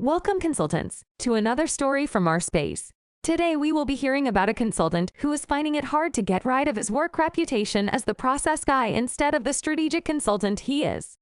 Welcome, consultants, to another story from our space. Today, we will be hearing about a consultant who is finding it hard to get rid of his work reputation as the process guy instead of the strategic consultant he is.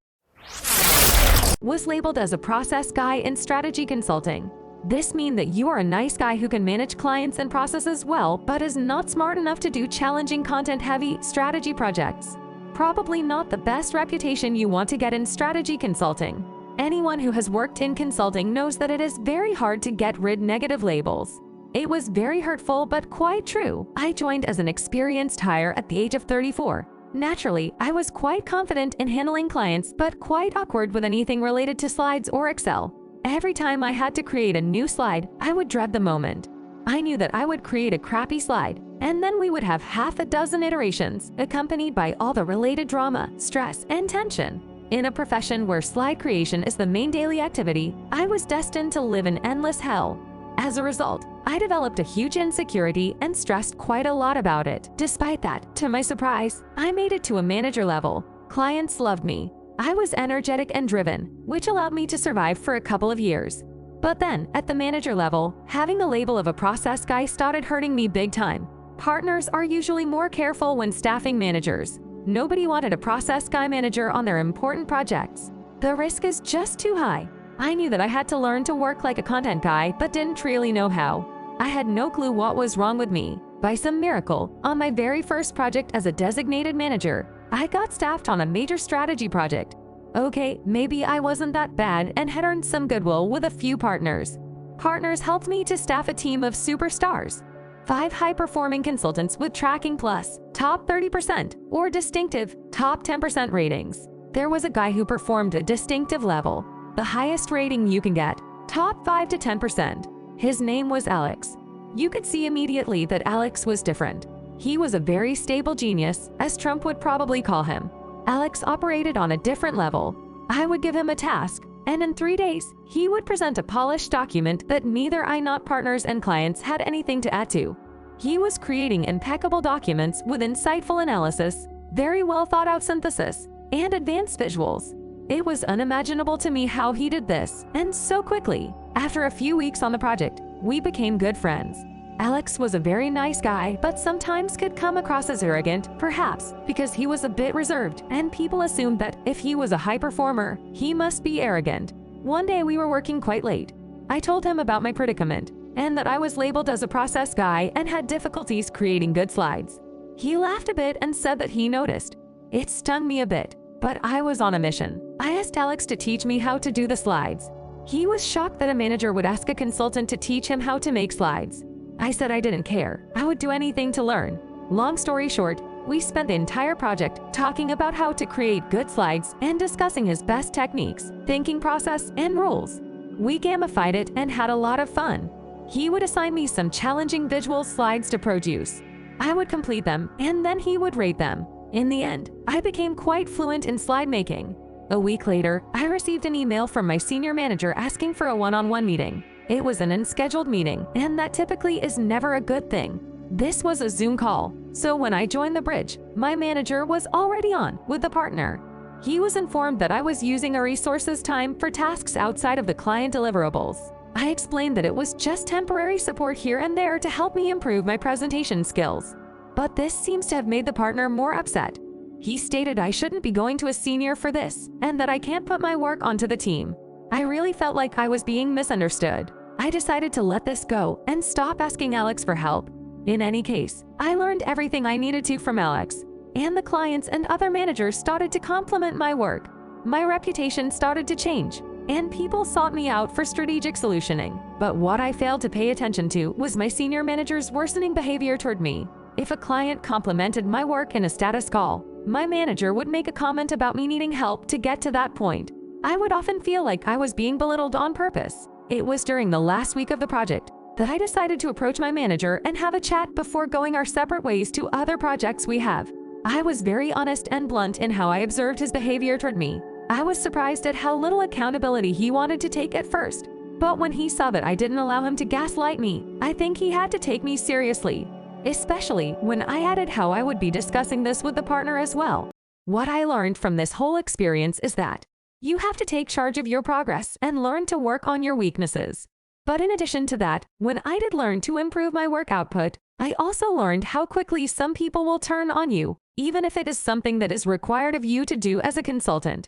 Was labeled as a process guy in strategy consulting. This means that you are a nice guy who can manage clients and processes well, but is not smart enough to do challenging content-heavy strategy projects. Probably not the best reputation you want to get in strategy consulting. Anyone who has worked in consulting knows that it is very hard to get rid of negative labels. It was very hurtful but quite true. I joined as an experienced hire at the age of 34. Naturally, I was quite confident in handling clients but quite awkward with anything related to slides or Excel. Every time I had to create a new slide, I would dread the moment. I knew that I would create a crappy slide, and then we would have half a dozen iterations, accompanied by all the related drama, stress, and tension. In a profession where slide creation is the main daily activity, I was destined to live in endless hell. As a result, I developed a huge insecurity and stressed quite a lot about it. Despite that, to my surprise, I made it to a manager level. Clients loved me. I was energetic and driven, which allowed me to survive for a couple of years. But then, at the manager level, having the label of a process guy started hurting me big time. Partners are usually more careful when staffing managers. Nobody wanted a process guy manager on their important projects. The risk is just too high. I knew that I had to learn to work like a content guy, but didn't really know how. I had no clue what was wrong with me. By some miracle, on my very first project as a designated manager, I got staffed on a major strategy project. Okay, maybe I wasn't that bad and had earned some goodwill with a few partners. Partners helped me to staff a team of superstars. 5 high-performing consultants with Tracking Plus, top 30%, or distinctive, top 10% ratings. There was a guy who performed a distinctive level, the highest rating you can get, top 5 to 10%. His name was Alex. You could see immediately that Alex was different. He was a very stable genius, as Trump would probably call him. Alex operated on a different level. I would give him a task, and in 3 days, he would present a polished document that neither I nor partners and clients had anything to add to. He was creating impeccable documents with insightful analysis, very well thought out synthesis, and advanced visuals. It was unimaginable to me how he did this, and so quickly. After a few weeks on the project, we became good friends. Alex was a very nice guy, but sometimes could come across as arrogant, perhaps because he was a bit reserved, and people assumed that if he was a high performer, he must be arrogant. One day we were working quite late. I told him about my predicament, and that I was labeled as a process guy and had difficulties creating good slides. He laughed a bit and said that he noticed. It stung me a bit, but I was on a mission. I asked Alex to teach me how to do the slides. He was shocked that a manager would ask a consultant to teach him how to make slides. I said I didn't care. I would do anything to learn. Long story short, we spent the entire project talking about how to create good slides and discussing his best techniques, thinking process, and rules. We gamified it and had a lot of fun. He would assign me some challenging visual slides to produce. I would complete them, and then he would rate them. In the end, I became quite fluent in slide making. A week later, I received an email from my senior manager asking for a one-on-one meeting. It was an unscheduled meeting, and that typically is never a good thing. This was a Zoom call, so when I joined the bridge, my manager was already on with the partner. He was informed that I was using a resource's time for tasks outside of the client deliverables. I explained that it was just temporary support here and there to help me improve my presentation skills. But this seems to have made the partner more upset. He stated I shouldn't be going to a senior for this, and that I can't put my work onto the team. I really felt like I was being misunderstood. I decided to let this go and stop asking Alex for help. In any case, I learned everything I needed to from Alex, and the clients and other managers started to compliment my work. My reputation started to change, and people sought me out for strategic solutioning. But what I failed to pay attention to was my senior manager's worsening behavior toward me. If a client complimented my work in a status call, my manager would make a comment about me needing help to get to that point. I would often feel like I was being belittled on purpose. It was during the last week of the project that I decided to approach my manager and have a chat before going our separate ways to other projects we have. I was very honest and blunt in how I observed his behavior toward me. I was surprised at how little accountability he wanted to take at first. But when he saw that I didn't allow him to gaslight me, I think he had to take me seriously. Especially when I added how I would be discussing this with the partner as well. What I learned from this whole experience is that You have to take charge of your progress and learn to work on your weaknesses. But in addition to that, when I did learn to improve my work output, I also learned how quickly some people will turn on you, even if it is something that is required of you to do as a consultant.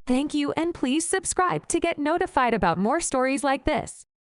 Thank you, and please subscribe to get notified about more stories like this.